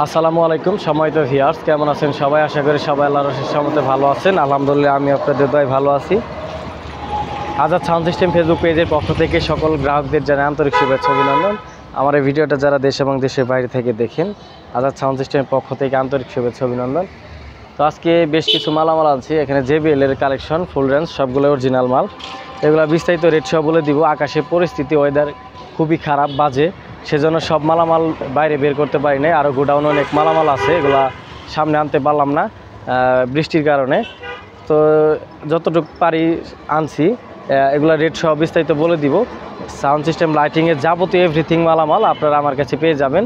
আসসালামু আলাইকুম সম্মানিত ভিউয়ার্স, কেমন আছেন সবাই? আশা করি সবাই আল্লাহর রহমতে ভালো আছেন। আলহামদুলিল্লাহ আমি আপনাদের দোয়ায় ভালো আছি। আজাদ সাউন্ড সিস্টেম ফেসবুক পেজের পক্ষ থেকে সকল গ্রাহকদের জানাই আন্তরিক শুভেচ্ছা অভিনন্দন। আমার এই ভিডিওটা যারা দেশ এবং দেশের বাইরে থেকে দেখেন, আজাদ সাউন্ড সিস্টেমের পক্ষ থেকে আন্তরিক শুভেচ্ছা অভিনন্দন। তো আজকে বেশ কিছু মালামাল আছে এখানে। JBL এর কালেকশন ফুল রেঞ্জ, সবগুলো অরিজিনাল মাল। এগুলো বিস্তারিত রেট সহ বলে দিব। আকাশের পরিস্থিতি, ওয়েদার খুবই খারাপ, বাজে, সেজন্য সব মালামাল বাইরে বের করতে পারি নাই। আরও গোডাউনে অনেক মালামাল আছে, এগুলা সামনে আনতে পারলাম না বৃষ্টির কারণে। তো যতটুকু পারি আনছি। এগুলা রেট সহ বিস্তারিত বলে দিব। সাউন্ড সিস্টেম, লাইটিংয়ের যাবতীয় এভরিথিং মালামাল আপনারা আমার কাছে পেয়ে যাবেন।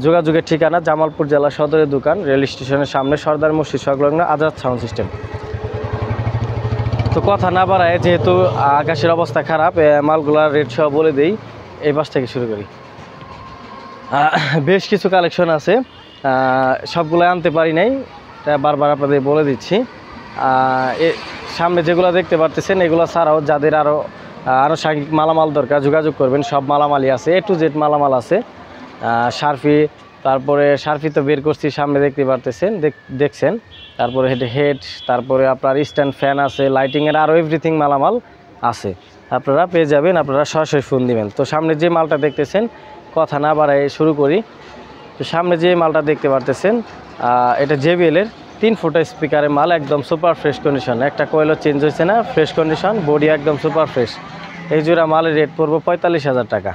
যোগাযোগের ঠিকানা জামালপুর জেলা সদরের দোকান, রেল স্টেশনের সামনে, সর্দার মসজিদ সংলগ্ন, আজাদ সাউন্ড সিস্টেম। তো কথা না বাড়ায়, যেহেতু আকাশের অবস্থা খারাপ, মালগুলার রেট সহ বলে দিই। এই বাস থেকে শুরু করি। বেশ কিছু কালেকশন আছে, সবগুলো আনতে পারি নাই, বারবার আপনাদের বলে দিচ্ছি। সামনে যেগুলো দেখতে পারতেছেন এগুলো ছাড়াও যাদের আনুষঙ্গিক মালামাল দরকার যোগাযোগ করবেন। সব মালামালই আছে, A to Z মালামাল আছে। শার্ফি, তারপরে শার্ফি তো বের করছি, সামনে দেখতে পারতেছেন, দেখছেন। তারপরে হেড, তারপরে আপনার স্ট্যান্ড ফ্যান আছে, লাইটিংয়ের আরও এভরিথিং মালামাল আছে, আপনারা পেয়ে যাবেন। আপনারা সরাসরি ফোন দিবেন। তো সামনে যে মালটা দেখতেছেন, কথা না বাড়ায় শুরু করি। তো সামনে যে মালটা দেখতে পারতেছেন, এটা JBL এর 3 ফুট স্পিকারের মাল, একদম সুপার ফ্রেশ কন্ডিশন। একটা কয়েলও চেঞ্জ হয়েছে না, ফ্রেশ কন্ডিশন, বডি একদম সুপার ফ্রেশ। এই জোড়া মালের রেট পড়বো 45,000 টাকা।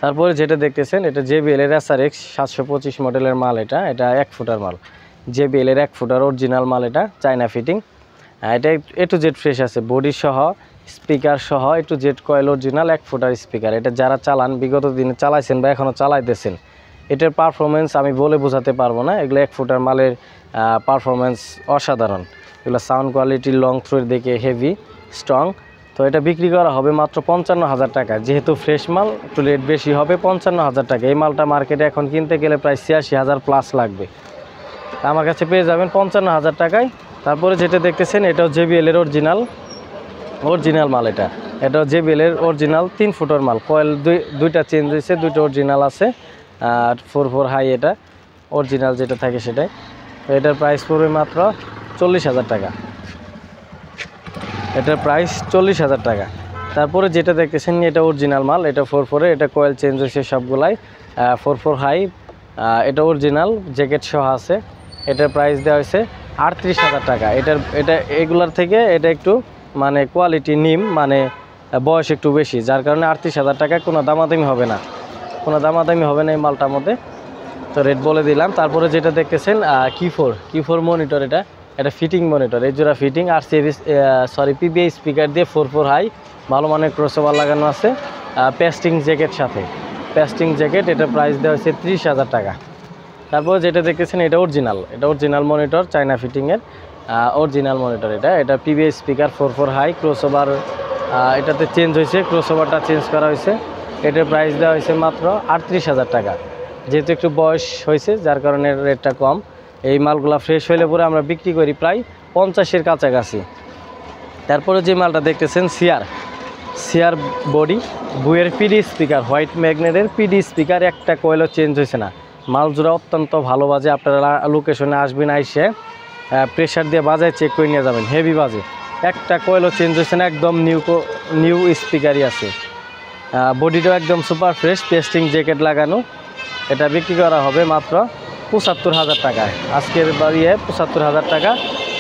তারপরে যেটা দেখতেছেন, এটা JBL এর SRX 725 মডেলের মাল। এটা 1 ফুটার মাল, JBL এর 1 ফুটার অরিজিনাল মাল। এটা চায়না ফিটিং। এটা A to Z ফ্রেশ আছে, বডি সহ, স্পিকার সহ, A to Z coil original 1 footer speaker. এটা যারা চালান, বিগত দিনে চালাইছেন বা এখনও চালাইতেছেন, এটার পারফরমেন্স আমি বলে বোঝাতে পারবো না। এগুলো 1 ফুটার মালের পারফরমেন্স অসাধারণ। এগুলো সাউন্ড কোয়ালিটি, লং থ্রোর দিকে হেভি, স্ট্রং। তো এটা বিক্রি করা হবে মাত্র 55,000 টাকা। যেহেতু ফ্রেশ মাল, একটু রেট বেশি হবে, 55,000 টাকা। এই মালটা মার্কেটে এখন কিনতে গেলে প্রায় 86,000 প্লাস লাগবে। আমার কাছে পেয়ে যাবেন 55,000 টাকায়। তারপরে যেটা দেখতেছেন, এটাও JBL এর অরিজিনাল মাল। এটাও JBL এর অরিজিনাল 3 ফুটের মাল। কয়েল দুইটা চেঞ্জ হয়েছে, দুইটা অরিজিনাল আছে। আর 4 হাই, এটা অরিজিনাল যেটা থাকে সেটাই। তো এটার প্রাইস পড়বে মাত্র 40,000 টাকা। এটার প্রাইস 40,000 টাকা। তারপরে যেটা দেখতেছেন, এটা অরিজিনাল মাল। এটা 4 এটা কয়েল চেঞ্জ হয়েছে সবগুলাই। 4 হাই, এটা অরিজিনাল, জ্যাকেট সহ আছে। এটার প্রাইস দেওয়া হয়েছে 38,000 টাকা। এটা এগুলার থেকে এটা একটু মানে কোয়ালিটি নিম, মানে বয়স একটু বেশি, যার কারণে 38,000 টাকা। কোনো দামাদামি হবে না, এই মালটার মধ্যে। তো রেট বলে দিলাম। তারপরে যেটা দেখতেছেন, Q4 মনিটর। এটা ফিটিং মনিটর, এই জোড়া ফিটিং। আর PBI স্পিকার দিয়ে 4 হাই, ভালো মানের ক্রসওভার লাগানো আছে, পেস্টিং জ্যাকেট সাথে, এটার প্রাইস দেওয়া হয়েছে 30,000 টাকা। তারপরে যেটা দেখতেছেন, এটা অরিজিনাল মনিটর, চায়না ফিটিংয়ের অরিজিনাল মনিটর। এটা PBI স্পিকার, 4 হাই, ক্রসওভার এটাতে চেঞ্জ হয়েছে, ক্রসওভারটা চেঞ্জ করা হয়েছে। এটার প্রাইস দেওয়া হয়েছে মাত্র 38,000 টাকা। যেহেতু একটু বয়স হয়েছে, যার কারণে রেটটা কম। এই মালগুলা ফ্রেশ হইলে পরে আমরা বিক্রি করি প্রায় 50-এর কাছাকাছি। তারপরে যে মালটা দেখতেছেন, সিয়ার বডি, বুয়ের PD স্পিকার, হোয়াইট ম্যাগনেটের PD স্পিকার, একটা কয়েলও চেঞ্জ হয়েছে না। মাল জোড়া অত্যন্ত ভালো বাজে। আপনারা লোকেশনে আসবেন, আইসে প্রেশার দিয়ে বাজায় চেক করে নিয়ে যাবেন, হেভি বাজে। একটা কয়েলও চেঞ্জ হয়েছে না, একদম নিউ স্পিকারই আছে। বডিটাও একদম সুপার ফ্রেশ, পেস্টিং জ্যাকেট লাগানো। এটা বিক্রি করা হবে মাত্র 75,000 টাকায়। আজকের বাড়িয়ে 75,000 টাকা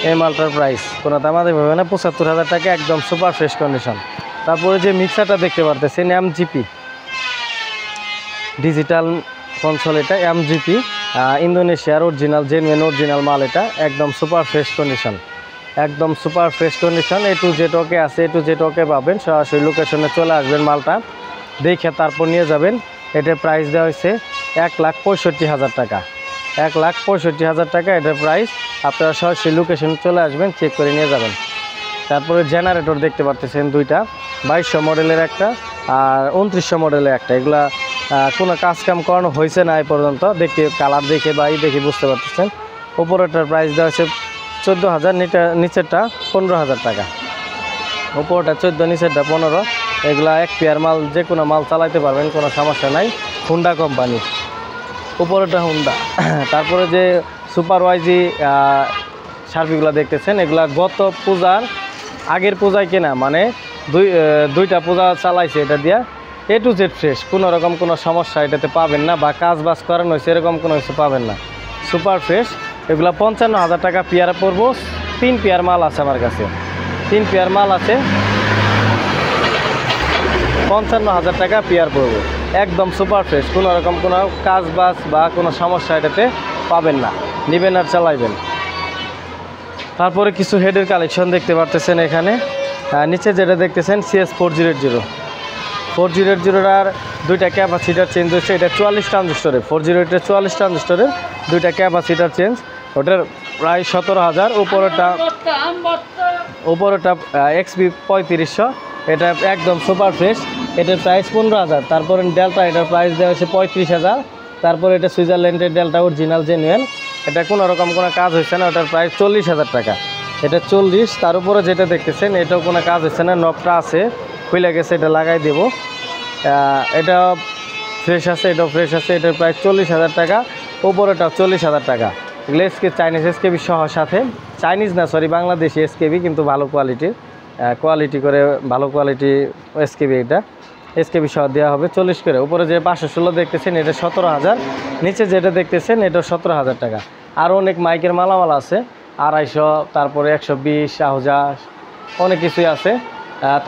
এই মালটার প্রাইস। কোনো দামাদামি হবে না, 75,000 টাকা, একদম সুপার ফ্রেশ কন্ডিশন। তারপরে যে মিক্সারটা দেখতে পারতেছেন, MGP ডিজিটাল কনসোল। এটা MGP ইন্দোনেশিয়ার অরিজিনাল, জেনুইন অরিজিনাল মাল। এটা একদম super fresh condition, A to Z ওকে আছে, A to Z ওকে পাবেন। সরাসরি লোকেশনে চলে আসবেন, মালটা দেখে তারপর নিয়ে যাবেন। এটার প্রাইস দেওয়া হয়েছে 1,65,000 টাকা। 1,65,000 টাকা এটার প্রাইস। আপনারা সরাসরি লোকেশনে চলে আসবেন, চেক করে নিয়ে যাবেন। তারপরে জেনারেটর দেখতে পারতেছেন, দুইটা, 2200 মডেলের একটা আর 2900 মডেলের একটা। এগুলা কোনো কাজকাম করানো হয়েছে না এই পর্যন্ত। দেখতে কালার দেখে বা দেখে বুঝতে পারতেছেন। উপরেটার প্রাইস দেওয়া হয়েছে 14,000, নিচেরটা 15,000 টাকা। উপরটা 14, নিচেরটা 15। এগুলা এক পেয়ার মাল, যে কোনো মাল চালাইতে পারবেন, কোনো সমস্যা নাই। Honda company. উপরেটা হুন্ডা। তারপরে যে সুপার ওয়াইজি সার্ভিসগুলো দেখতেছেন, এগুলা গত পূজার আগের পূজায় কেনা, মানে দুইটা পূজা চালাইছে এটা দিয়া। এ টু জেড ফ্রেশ, কোনো রকম কোনো সমস্যা এটাতে পাবেন না, বা কাজ বাজ করানো হয়েছে এরকম কোনো কিছু পাবেন না, সুপার ফ্রেশ। এগুলা 55,000 টাকা পেয়ারা পড়বো। 3 পেয়ার মাল আছে আমার কাছে, 3 পেয়ার মাল আছে, 55,000 টাকা পেয়ার পড়বো। একদম সুপার ফ্রেশ, কোনো রকম কোনো কাজ বাজ বা কোনো সমস্যা এটাতে পাবেন না, নেবেন আর চালাইবেন। তারপরে কিছু হেডের কালেকশন দেখতে পারতেছেন এখানে। নিচে যেটা দেখতেছেন CS 4080, 4080 দুইটা ক্যাপাসিটার চেঞ্জ হচ্ছে। এটা 44 ট্রানজিস্টরের, 4080 44 ট্রানজিস্টরের দুইটা ক্যাপাসিটার চেঞ্জ। ওটার প্রায় 17,000। উপরেটা XP 3500, এটা একদম সুপার ফ্রেশ, এটার প্রাইস 15,000। তারপরে ডেল্টা, এটার প্রাইস দেওয়া হয়েছে 35,000। তারপরে এটা সুইজারল্যান্ডের ডেল্টা অরিজিনাল জেনুয়েল, এটা কোনো রকম কোনো কাজ হচ্ছে না, ওটার প্রাইস 40,000 টাকা। এটা 40। তার উপরে যেটা দেখতেছেন এটাও কোনো কাজ হচ্ছে না, নবটা আছে, খুলে গেছে, এটা লাগাই দেব। এটা ফ্রেশ আছে, এটাও ফ্রেশ আছে, এটার প্রাইস 40,000 টাকা। উপরেটাও 40,000 টাকা। এগুলো চাইনিজ এসকেবি সহ সাথে, চাইনিজ না সরি বাংলাদেশি এসকেবি, কিন্তু ভালো কোয়ালিটির, কোয়ালিটি করে ভালো কোয়ালিটি এসকেবি। এটা এসকেবি সহ দেওয়া হবে 40 করে। উপরে যে 516 দেখতেছেন এটা 17,000। নিচে যেটা দেখতেছেন এটা 17,000 টাকা। আরও অনেক মাইকের মালামাল আছে, 250, তারপরে 120, আহুজা, অনেক কিছুই আছে।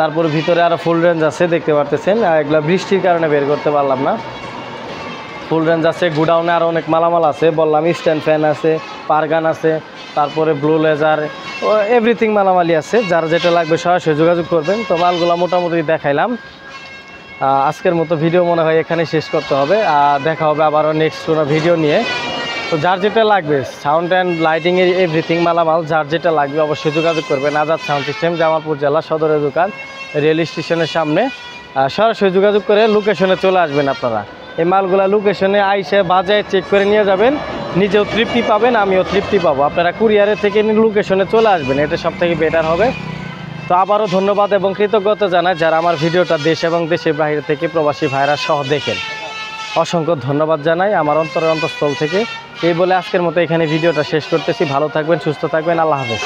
তারপরে ভিতরে আরও ফুল রেঞ্জ আছে দেখতে পারতেছেন। এগুলো বৃষ্টির কারণে বের করতে পারলাম না। ফুল রেঞ্জ আছে, গুডাউনে আরও অনেক মালামাল আছে, বললাম স্ট্যান্ড ফ্যান আছে, পারগান আছে, তারপরে ব্লু লেজার, এভরিথিং মালামালি আছে। যার যেটা লাগবে সরাসরি যোগাযোগ করবেন। তো মালগুলো মোটামুটি দেখাইলাম। আজকের মতো ভিডিও মনে হয় এখানে শেষ করতে হবে। দেখা হবে আবারও নেক্সট কোনো ভিডিও নিয়ে। তো যার যেটা লাগবে সাউন্ড অ্যান্ড লাইটিংয়ের এভরিথিং মালামাল, যার যেটা লাগবে অবশ্যই যোগাযোগ করবেন। আজাদ সাউন্ড সিস্টেম, জামালপুর জেলা সদরের দোকান, রেল স্টেশনের সামনে। সরাসরি যোগাযোগ করে লোকেশনে চলে আসবেন আপনারা। এই মালগুলা লোকেশনে আইসে বাজায় চেক করে নিয়ে যাবেন, নিজেও তৃপ্তি পাবেন, আমিও তৃপ্তি পাবো। আপনারা কুরিয়ারে থেকে লোকেশনে চলে আসবেন, এটা সবথেকে বেটার হবে। তো আবারও ধন্যবাদ এবং কৃতজ্ঞতা জানাই যারা আমার ভিডিওটা দেশ এবং দেশের বাইরে থেকে প্রবাসী ভাইরা সহ দেখেন। অসংখ্য ধন্যবাদ জানাই আমার অন্তরের অন্তঃস্থল থেকে। এই বলে আজকের মতো এখানে ভিডিওটা শেষ করতেছি। ভালো থাকবেন, সুস্থ থাকবেন, আল্লাহ হাফেজ।